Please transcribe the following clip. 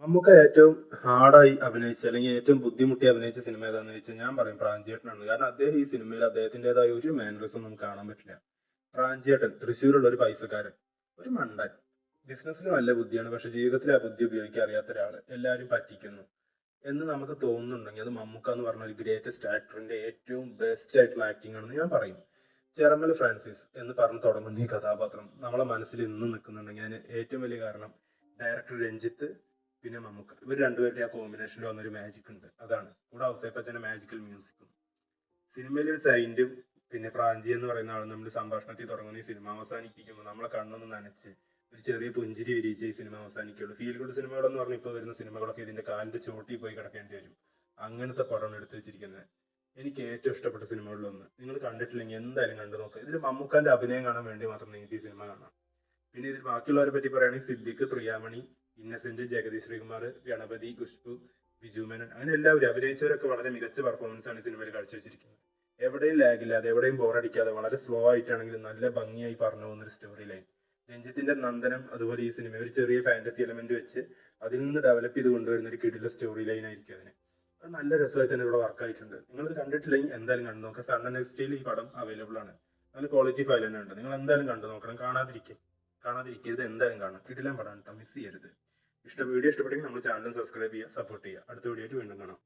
നമുക്ക് ഏറ്റവും ഹാർഡായി അഭിനയിച്ച അല്ലെങ്കിൽ ഏറ്റവും ബുദ്ധിമുട്ടി അഭിനയിച്ച സിനിമ ഏതാണെന്ന് ചോദിച്ചാൽ ഞാൻ പറയും പ്രാഞ്ചിയേട്ടനാണ്. കാരണം അദ്ദേഹം ഈ സിനിമയിൽ അദ്ദേഹത്തിൻ്റെതായ ഒരു മാനറിസം ഒന്നും കാണാൻ പറ്റില്ല. പ്രാഞ്ചിയേട്ടൻ തൃശ്ശൂരുള്ള ഒരു പൈസക്കാരൻ, ഒരു മണ്ടൻ, ബിസിനസ്സിൽ നല്ല ബുദ്ധിയാണ്, പക്ഷെ ജീവിതത്തിൽ ആ ബുദ്ധി ഉപയോഗിക്കാൻ അറിയാത്ത ഒരാൾ, എല്ലാവരും പറ്റിക്കുന്നു എന്ന് നമുക്ക് തോന്നുന്നുണ്ടെങ്കിൽ അത് മമ്മൂക്ക എന്ന് പറഞ്ഞ ഒരു ഗ്രേറ്റസ്റ്റ് ആക്ടറിന്റെ ഏറ്റവും ബെസ്റ്റ് ആയിട്ടുള്ള ആക്ടിംഗ് ആണെന്ന് ഞാൻ പറയും. ചെറമൽ ഫ്രാൻസിസ് എന്ന് പറഞ്ഞ് തുടങ്ങുന്ന ഈ കഥാപാത്രം നമ്മളെ മനസ്സിൽ ഇന്നും നിൽക്കുന്നുണ്ടെങ്കിൽ അതിന് ഏറ്റവും വലിയ കാരണം ഡയറക്ടർ രഞ്ജിത്ത് പിന്നെ മമ്മൂക്ക, ഇവർ രണ്ടുപേരുടെ ആ കോമ്പിനേഷനിൽ വന്നൊരു മാജിക് ഉണ്ട്. അതാണ് കൂടെ ഔസേപ്പച്ചന്റെ മാജിക്കൽ മ്യൂസിക്കും. സിനിമയിൽ ഒരു സൈൻഡും പിന്നെ പ്രാഞ്ചി എന്ന് പറയുന്ന ആളും നമ്മൾ സംഭാഷണത്തിൽ തുടങ്ങുന്ന ഈ സിനിമ അവസാനിപ്പിക്കുമ്പോൾ നമ്മളെ കണ്ണൊന്ന് നനച്ച് ഒരു ചെറിയ പുഞ്ചിരി വിരിയിച്ച് ഈ സിനിമ അവസാനിക്കുള്ളൂ. ഫീൽ ഗുഡ് സിനിമകളെന്ന് പറഞ്ഞാൽ ഇപ്പോൾ വരുന്ന സിനിമകളൊക്കെ ഇതിന്റെ കാലിന്റെ ചോട്ടിൽ പോയി കിടക്കേണ്ടി വരും. അങ്ങനത്തെ പടമാണ് എടുത്തു വെച്ചിരിക്കുന്നത്. എനിക്ക് ഏറ്റവും ഇഷ്ടപ്പെട്ട സിനിമകളിലൊന്ന്, നിങ്ങൾ കണ്ടിട്ടില്ലെങ്കിൽ എന്തായാലും കണ്ടു നോക്കുക. ഇതിൽ മമ്മൂക്കാന്റെ അഭിനയം കാണാൻ വേണ്ടി മാത്രം നിങ്ങൾക്ക് ഈ സിനിമ കാണാം. പിന്നെ ഇതിൽ ബാക്കിയുള്ളവരെ പറ്റി പറയുകയാണെങ്കിൽ സിദ്ദിഖ്, പ്രിയാമണി, ഇന്നസെന്റ്, ജഗതി ശ്രീകുമാർ, ഗണപതി, ഖുഷ്ബു, ബിജു മേനൻ, അങ്ങനെ എല്ലാവരും അഭിനയിച്ചവരൊക്കെ വളരെ മികച്ച പെർഫോമൻസ് ആണ് ഈ സിനിമയിൽ കാഴ്ചവെച്ചിരിക്കുന്നത്. എവിടെയും ലാഗില്ലാതെ എവിടെയും ബോറടിക്കാതെ വളരെ സ്ലോ ആയിട്ടാണെങ്കിലും നല്ല ഭംഗിയായി പറഞ്ഞു പോകുന്ന ഒരു സ്റ്റോറി ലൈൻ. രഞ്ജിത്തിന്റെ നന്ദനം അതുപോലെ ഈ സിനിമ ഒരു ചെറിയ ഫാന്റസി എലമെന്റ് വെച്ച് അതിൽ നിന്ന് ഡെവലപ്പ് ചെയ്ത് കൊണ്ടുവരുന്ന ഒരു കിടില സ്റ്റോറി ലൈൻ ആയിരിക്കും അതിന്. അത് നല്ല രസമായി തന്നെ ഇവിടെ വർക്ക് ആയിട്ടുണ്ട്. നിങ്ങളിത് കണ്ടിട്ടില്ലെങ്കിൽ എന്തായാലും കണ്ടു നോക്കാം. സൺ നെക്സ്റ്റിൽ ഈ പടം അവൈലബിൾ ആണ്. നല്ല ക്വാളിറ്റി ഫയൽ തന്നെ ഉണ്ട്. നിങ്ങൾ എന്തായാലും കണ്ടു നോക്കണം. കാണാതിരിക്കരുത്, എന്തായാലും കാണാം. കിടിലൻ പടം കേട്ടോ, മിസ് ചെയ്യരുത്. വീഡിയോ ഇഷ്ടപ്പെട്ടെങ്കിൽ നമ്മുടെ ചാനൽ സബ്സ്ക്രൈബ് ചെയ്യുക, സപ്പോർട്ട് ചെയ്യുക. അടുത്ത വീഡിയോ ആയിട്ട് വീണ്ടും കാണാം.